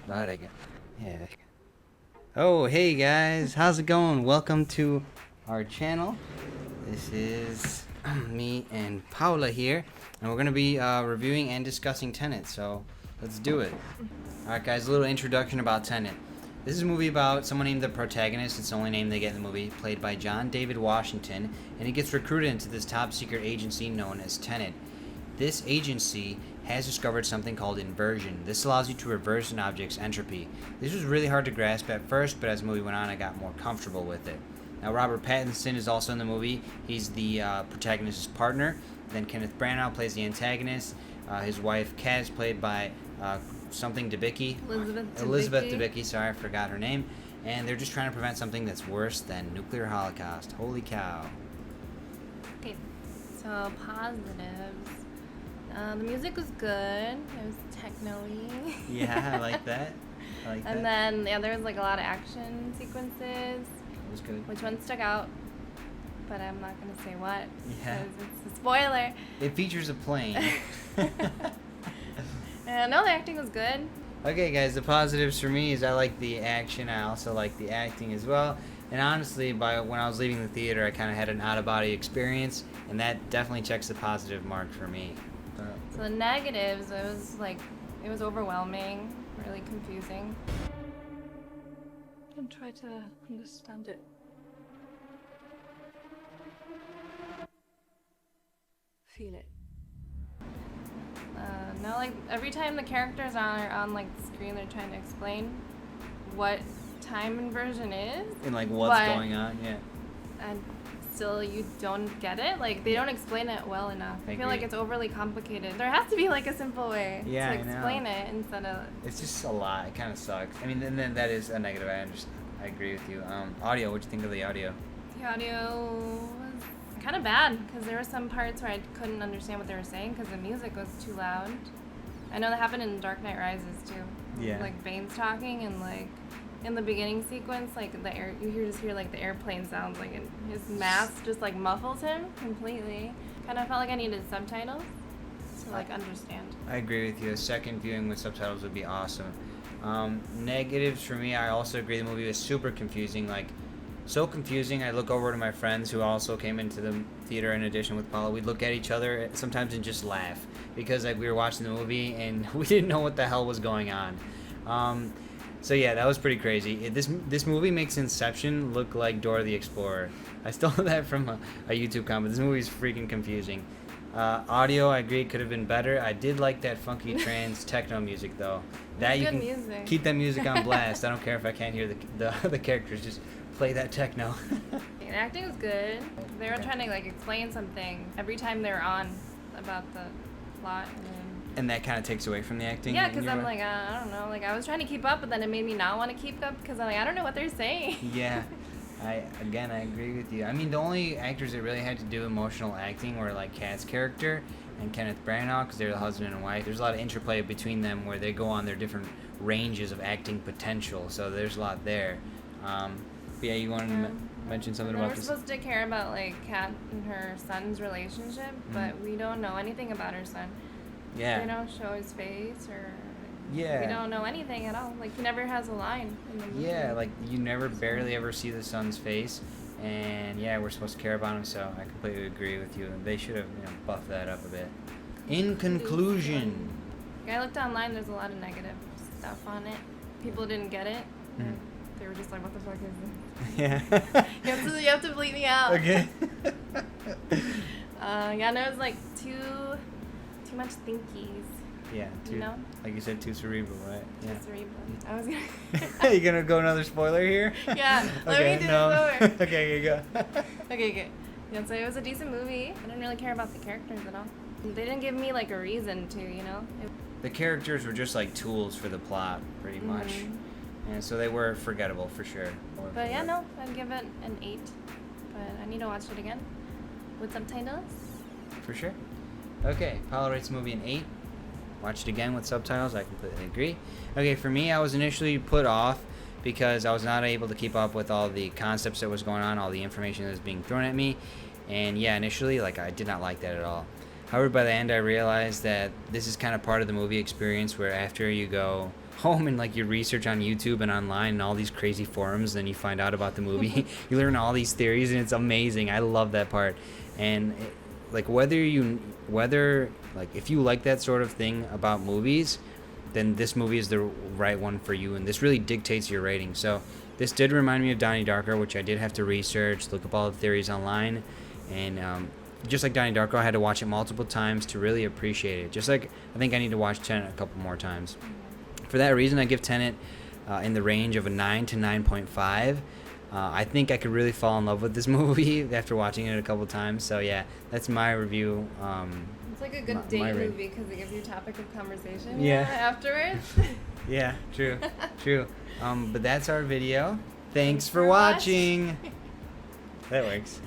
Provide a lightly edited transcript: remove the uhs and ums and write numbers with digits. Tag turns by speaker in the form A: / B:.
A: Not again. Yeah. Oh, hey guys, how's it going? Welcome to our channel. This is me and Paola here, and we're gonna be reviewing and discussing Tenet. So let's do it. All right, guys. A little introduction about Tenet. This is a movie about someone named the protagonist. It's the only name they get in the movie, played by John David Washington, and he gets recruited into this top secret agency known as Tenet. This agency has discovered something called inversion. This allows you to reverse an object's entropy. This was really hard to grasp at first, but as the movie went on, I got more comfortable with it. Now, Robert Pattinson is also in the movie. He's the protagonist's partner. Then Kenneth Branagh plays the antagonist. His wife, Kat, is played by something Debicki. Elizabeth Debicki, sorry, I forgot her name. And they're just trying to prevent something that's worse than nuclear holocaust. Holy cow.
B: Okay, so positives. The music was good. It was techno-y.
A: Yeah, I like that.
B: And then, yeah, there was like a lot of action sequences.
A: It was good.
B: Which one stuck out? But I'm not going to say what.
A: Yeah.
B: Because it's a spoiler.
A: It features a plane.
B: No, the acting was good.
A: Okay, guys, the positives for me is I like the action. I also like the acting as well. And honestly, when I was leaving the theater, I kind of had an out-of-body experience, and that definitely checks the positive mark for me.
B: So the negatives, it was overwhelming, really confusing.
C: Don't try to understand it. Feel it.
B: No, like every time the characters are on like the screen, they're trying to explain what time inversion is.
A: And like what's going on, yeah.
B: And still you don't get it. Like they don't explain it well enough. I feel like it's overly complicated. There has to be like a simple way to explain it instead of.
A: It's just a lot. It kind of sucks. I mean, and then that is a negative. I agree with you. Audio. What'd you think of the audio?
B: The audio was kind of bad because there were some parts where I couldn't understand what they were saying because the music was too loud. I know that happened in Dark Knight Rises too.
A: Yeah.
B: Like Bane's talking and like. In the beginning sequence, like you just hear like the airplane sounds, like his mask just like muffles him completely. Kind of felt like I needed subtitles to like understand.
A: I agree with you. A second viewing with subtitles would be awesome. Negatives for me, I also agree the movie was super confusing. Like so confusing. I look over to my friends who also came into the theater in addition with Paola. We'd look at each other sometimes and just laugh because like we were watching the movie and we didn't know what the hell was going on. So yeah, that was pretty crazy. This movie makes Inception look like Dora the Explorer. I stole that from a YouTube comment. This movie is freaking confusing. Audio, I agree, could have been better. I did like that funky trance techno music though. That you can
B: music.
A: Keep that music on blast. I don't care if I can't hear the characters. Just play that techno.
B: The acting was good. They were trying to like explain something every time they were on about the plot.
A: And that kind of takes away from the acting?
B: Yeah, because I'm like, I don't know. Like, I was trying to keep up, but then it made me not want to keep up because I'm like, I don't know what they're saying.
A: Yeah. I agree with you. I mean, the only actors that really had to do emotional acting were, like, Kat's character and Kenneth Branagh because they're the husband and wife. There's a lot of interplay between them where they go on their different ranges of acting potential, so there's a lot there. But yeah, you wanted to mention something about this?
B: We're supposed to care about, like, Kat and her son's relationship, but we don't know anything about her son.
A: Yeah.
B: They don't show his face or
A: we
B: don't know anything at all. Like he never has a line in the movie.
A: Yeah, like you barely ever see the son's face, and yeah, we're supposed to care about him. So I completely agree with you. They should have buffed that up a bit. In conclusion,
B: I looked online. There's a lot of negative stuff on it. People didn't get it. They were just like, "What the fuck is this?"
A: Yeah.
B: you have to bleep me out.
A: Okay.
B: No, it was like too much thinkies.
A: Yeah, like you said, too cerebral, right?
B: Too cerebral. I was gonna.
A: Are you gonna go another spoiler here?
B: Yeah. Let me do the spoiler.
A: Okay, go.
B: Okay, good. Yeah, so it was a decent movie. I didn't really care about the characters at all. They didn't give me like a reason to,
A: The characters were just like tools for the plot, pretty much. And so they were forgettable for sure.
B: But yeah, no, I'd give it an 8. But I need to watch it again with subtitles.
A: For sure. Okay, Paola rates the movie an 8. Watch it again with subtitles. I completely agree. Okay, for me, I was initially put off because I was not able to keep up with all the concepts that was going on, all the information that was being thrown at me. And yeah, initially, like, I did not like that at all. However, by the end, I realized that this is kind of part of the movie experience, where after you go home and like you research on YouTube and online and all these crazy forums, then you find out about the movie. You learn all these theories, and it's amazing. I love that part. And like, whether like, if you like that sort of thing about movies, then this movie is the right one for you, and this really dictates your rating. So this did remind me of Donnie Darko, which I did have to research, look up all the theories online, and just like Donnie Darko, I had to watch it multiple times to really appreciate it. Just like I think I need to watch Tenet a couple more times. For that reason, I give Tenet in the range of a 9 to 9.5. I think I could really fall in love with this movie after watching it a couple times. So yeah, that's my review.
B: It's like a good date movie because it gives you a topic of conversation.
A: Yeah.
B: Afterwards.
A: Yeah, true. But that's our video. Thanks for watching. That works.